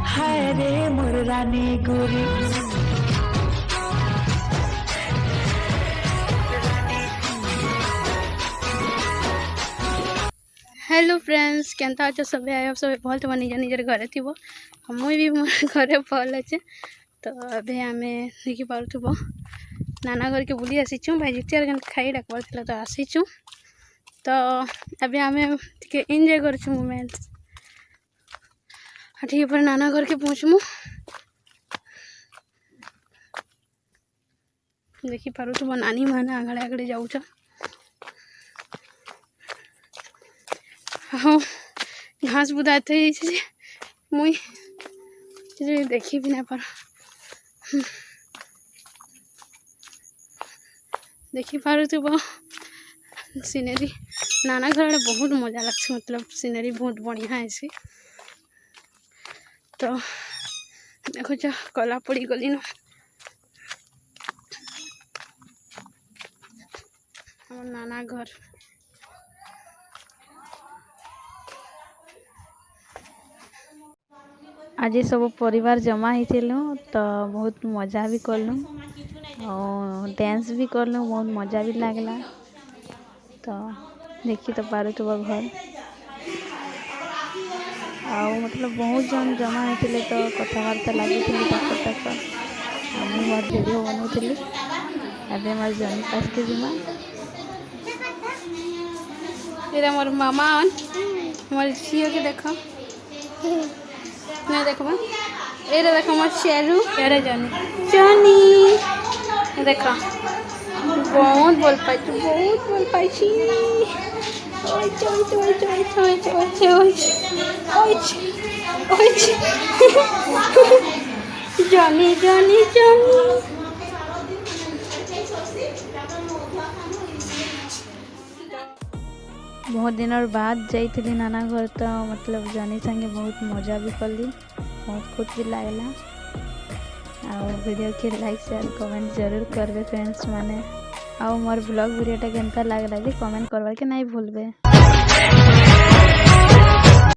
हाय रे मोर रानी गोरी। Hello friends केनता अच्छे सब आए सब भल तो निज निजर घरे थी मुई भी मोर घरे भल अच्छे। तो अभी आम देखी पार्थुब नाना घर के बुली आसीचु भाई जितियार खाई डाकबार था तो आसीचु। तो अभी आम एंजॉय करछु मोमेंट्स ठीक पर नाना घर के पहुँचमु देखी पार्थुब नानी मैंने आगड़े आगड़े जाऊँ। हाँ घास बुदाते मुई देखी भी ना पार देखी पार तो सीनरी नाना घर बहुत मजा लगছে मतलब सीनरी बहुत बढ़िया है सी। तो देखो जा कला पड़ी गली न हमर नाना घर। आज सब परिवार जमा होइथिलु तो बहुत मजा भी करलु और डांस भी करलु बहुत मजा भी लागला। तो देखी तो पारुथुब घर आउ मतलब बहुत जन जमा होइथिले तो कथावार्ता लागिथिलु तक आम मोर वीडियो बनौथिलि। अबे मोर जनी पास के जिमा एरा मोर मामा मोर झियो के देखो नहीं देखो ये देखो मोर शेरू यारे जानी जानी देखो बहुत बोल पाई बहुत बोल पाई ओए ओए ओए ओए ओए ओए ओए जानी जानी जानी बहुत दिन बाद जाइली नाना घर तो मतलब जानी संगे बहुत मजा भी कली बहुत खुश भी लगला। और वीडियो के लाइक शेयर कमेंट जरूर करबे फ्रेंड्स माने। और मोर ब्लॉग वीडियोटा केनता लागला जे कमेंट करवा के नहीं भूलबे।